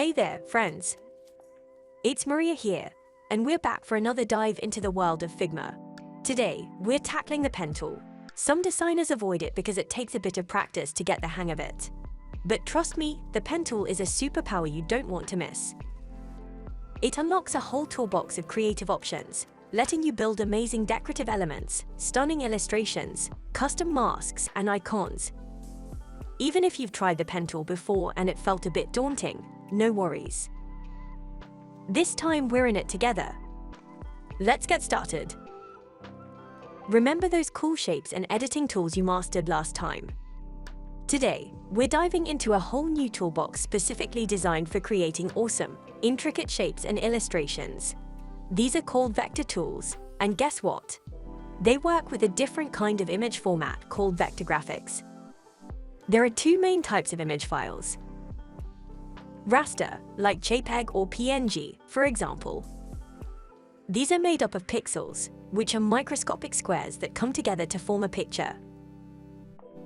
Hey there, friends. It's Maria here, and we're back for another dive into the world of Figma. Today, we're tackling the pen tool. Some designers avoid it because it takes a bit of practice to get the hang of it. But trust me, the pen tool is a superpower you don't want to miss. It unlocks a whole toolbox of creative options, letting you build amazing decorative elements, stunning illustrations, custom masks, and icons. Even if you've tried the pen tool before and it felt a bit daunting, no worries. This time we're in it together. Let's get started. Remember those cool shapes and editing tools you mastered last time? Today, we're diving into a whole new toolbox specifically designed for creating awesome, intricate shapes and illustrations. These are called vector tools, and guess what? They work with a different kind of image format called vector graphics. There are two main types of image files. Raster, like JPEG or PNG, for example. These are made up of pixels, which are microscopic squares that come together to form a picture.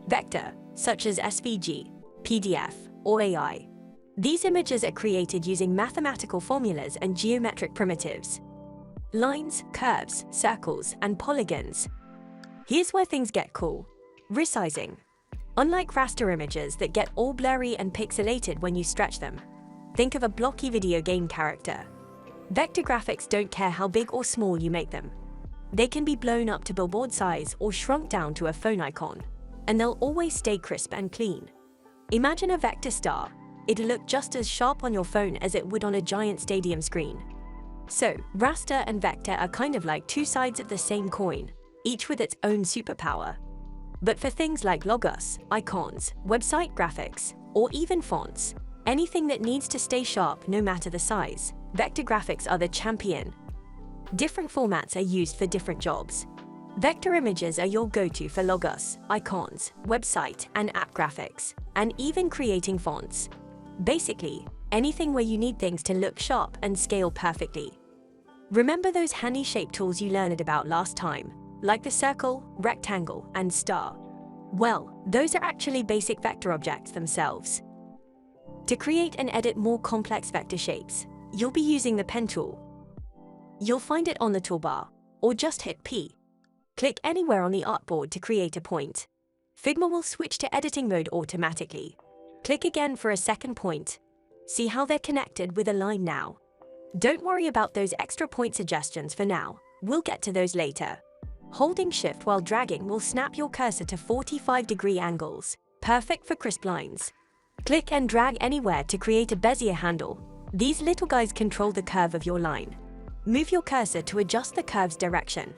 Vector, such as SVG, PDF, or AI. These images are created using mathematical formulas and geometric primitives. Lines, curves, circles, and polygons. Here's where things get cool. Resizing. Unlike raster images that get all blurry and pixelated when you stretch them, think of a blocky video game character. Vector graphics don't care how big or small you make them. They can be blown up to billboard size or shrunk down to a phone icon, and they'll always stay crisp and clean. Imagine a vector star. It'll look just as sharp on your phone as it would on a giant stadium screen. So, raster and vector are kind of like two sides of the same coin, each with its own superpower. But for things like logos, icons, website graphics, or even fonts, anything that needs to stay sharp no matter the size, vector graphics are the champion. Different formats are used for different jobs. Vector images are your go-to for logos, icons, website and app graphics, and even creating fonts. Basically, anything where you need things to look sharp and scale perfectly. Remember those handy shape tools you learned about last time, like the circle, rectangle, and star? Well, those are actually basic vector objects themselves. To create and edit more complex vector shapes, you'll be using the pen tool. You'll find it on the toolbar, or just hit P. Click anywhere on the artboard to create a point. Figma will switch to editing mode automatically. Click again for a second point. See how they're connected with a line now. Don't worry about those extra point suggestions for now. We'll get to those later. Holding Shift while dragging will snap your cursor to 45-degree angles, perfect for crisp lines. Click and drag anywhere to create a Bezier handle. These little guys control the curve of your line. Move your cursor to adjust the curve's direction.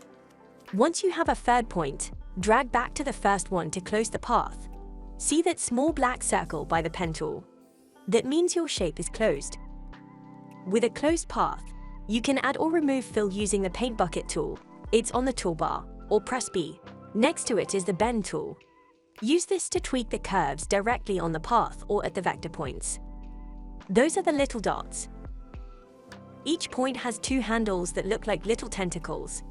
Once you have a third point, drag back to the first one to close the path. See that small black circle by the pen tool? That means your shape is closed. With a closed path, you can add or remove fill using the Paint Bucket tool. It's on the toolbar, or press B. Next to it is the Bend tool. Use this to tweak the curves directly on the path or at the vector points. Those are the little dots. Each point has two handles that look like little tentacles.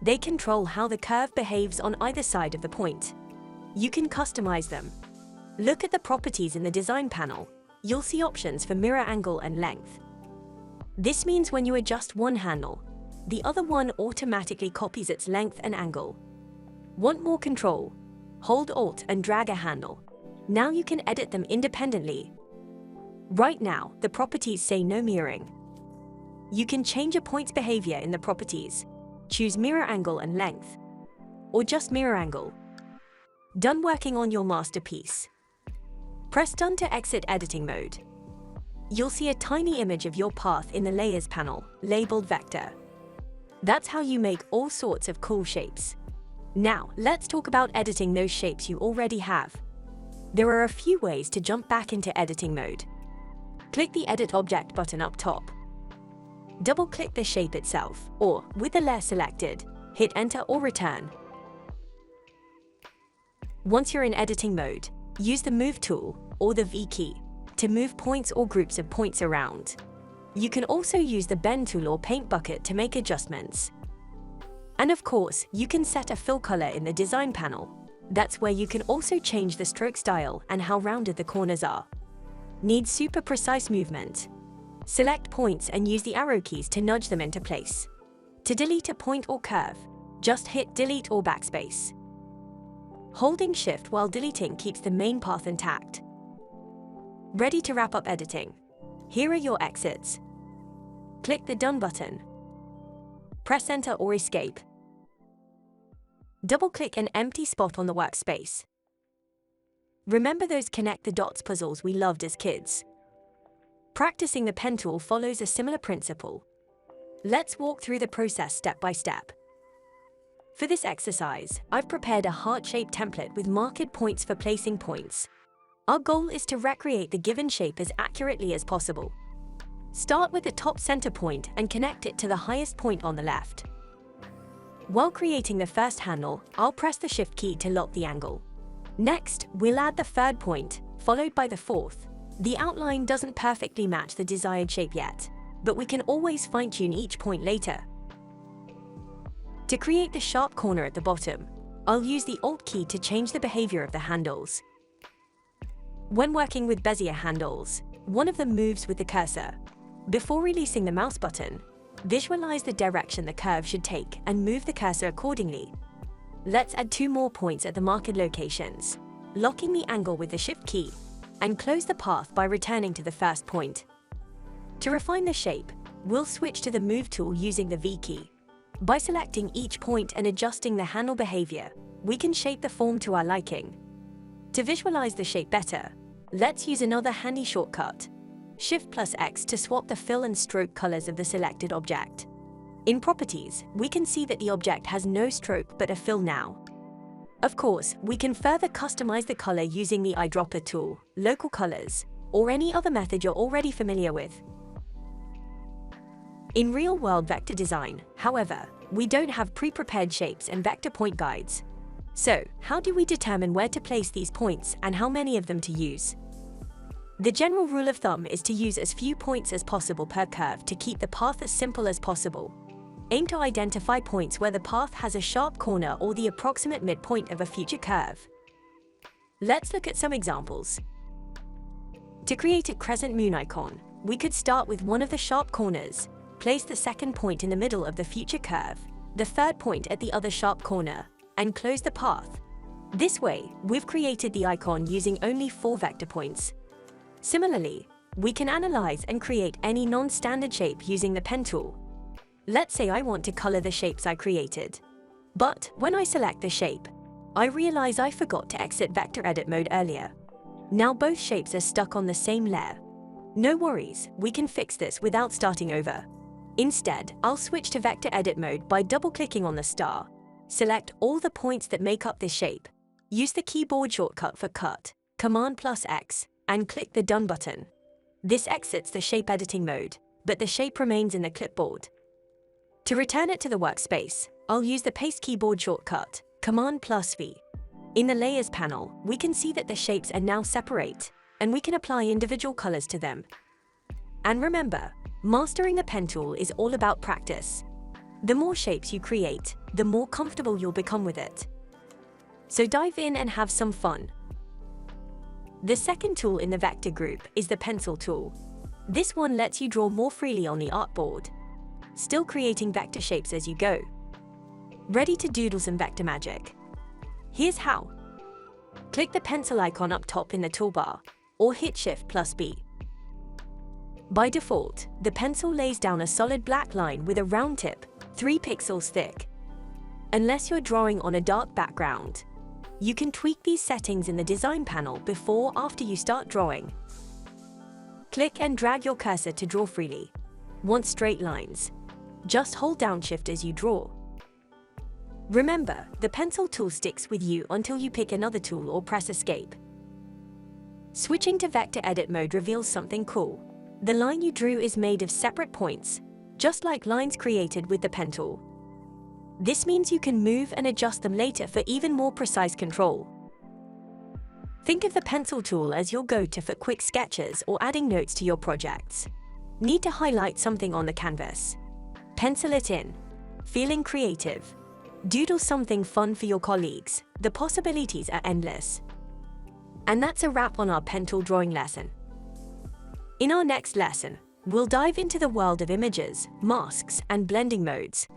They control how the curve behaves on either side of the point. You can customize them. Look at the properties in the design panel. You'll see options for mirror angle and length. This means when you adjust one handle, the other one automatically copies its length and angle. Want more control? Hold Alt and drag a handle. Now you can edit them independently. Right now, the properties say no mirroring. You can change a point's behavior in the properties. Choose mirror angle and length, or just mirror angle. Done working on your masterpiece. Press Done to exit editing mode. You'll see a tiny image of your path in the Layers panel, labeled Vector. That's how you make all sorts of cool shapes. Now, let's talk about editing those shapes you already have. There are a few ways to jump back into editing mode. Click the Edit Object button up top. Double-click the shape itself, or, with the layer selected, hit Enter or Return. Once you're in editing mode, use the Move tool, or the V key, to move points or groups of points around. You can also use the Bend tool or Paint Bucket to make adjustments. And of course, you can set a fill color in the design panel. That's where you can also change the stroke style and how rounded the corners are. Needs super precise movement. Select points and use the arrow keys to nudge them into place. To delete a point or curve, just hit delete or backspace. Holding shift while deleting keeps the main path intact. Ready to wrap up editing? Here are your exits. Click the Done button. Press Enter or Escape. Double-click an empty spot on the workspace. Remember those connect the dots puzzles we loved as kids? Practicing the pen tool follows a similar principle. Let's walk through the process step by step. For this exercise, I've prepared a heart-shaped template with marked points for placing points. Our goal is to recreate the given shape as accurately as possible. Start with the top center point and connect it to the highest point on the left. While creating the first handle, I'll press the Shift key to lock the angle. Next, we'll add the third point, followed by the fourth. The outline doesn't perfectly match the desired shape yet, but we can always fine-tune each point later. To create the sharp corner at the bottom, I'll use the Alt key to change the behavior of the handles. When working with Bezier handles, one of them moves with the cursor. Before releasing the mouse button, visualize the direction the curve should take and move the cursor accordingly. Let's add 2 more points at the marked locations, locking the angle with the Shift key, and close the path by returning to the first point. To refine the shape, we'll switch to the Move tool using the V key. By selecting each point and adjusting the handle behavior, we can shape the form to our liking. To visualize the shape better, let's use another handy shortcut. Shift+X to swap the fill and stroke colors of the selected object. In Properties, we can see that the object has no stroke but a fill now. Of course, we can further customize the color using the eyedropper tool, local colors, or any other method you're already familiar with. In real-world vector design, however, we don't have pre-prepared shapes and vector point guides. So, how do we determine where to place these points and how many of them to use? The general rule of thumb is to use as few points as possible per curve to keep the path as simple as possible. Aim to identify points where the path has a sharp corner or the approximate midpoint of a future curve. Let's look at some examples. To create a crescent moon icon, we could start with one of the sharp corners, place the second point in the middle of the future curve, the third point at the other sharp corner, and close the path. This way, we've created the icon using only 4 vector points. Similarly, we can analyze and create any non-standard shape using the pen tool. Let's say I want to color the shapes I created. But when I select the shape, I realize I forgot to exit vector edit mode earlier. Now both shapes are stuck on the same layer. No worries, we can fix this without starting over. Instead, I'll switch to vector edit mode by double-clicking on the star. Select all the points that make up this shape. Use the keyboard shortcut for Cut, Command+X, and click the Done button. This exits the shape editing mode, but the shape remains in the clipboard. To return it to the workspace, I'll use the Paste keyboard shortcut, Command+V. In the Layers panel, we can see that the shapes are now separate, and we can apply individual colors to them. And remember, mastering the pen tool is all about practice. The more shapes you create, the more comfortable you'll become with it. So dive in and have some fun. The second tool in the vector group is the Pencil tool. This one lets you draw more freely on the artboard, still creating vector shapes as you go. Ready to doodle some vector magic? Here's how. Click the pencil icon up top in the toolbar, or hit Shift+B. By default, the pencil lays down a solid black line with a round tip, 3 pixels thick. Unless you're drawing on a dark background, you can tweak these settings in the design panel before or after you start drawing. Click and drag your cursor to draw freely. Want straight lines? Just hold down Shift as you draw. Remember, the pencil tool sticks with you until you pick another tool or press Escape. Switching to vector edit mode reveals something cool. The line you drew is made of separate points, just like lines created with the pen tool. This means you can move and adjust them later for even more precise control. Think of the pencil tool as your go-to for quick sketches or adding notes to your projects. Need to highlight something on the canvas? Pencil it in. Feeling creative? Doodle something fun for your colleagues. The possibilities are endless. And that's a wrap on our pen tool drawing lesson. In our next lesson, we'll dive into the world of images, masks, and blending modes,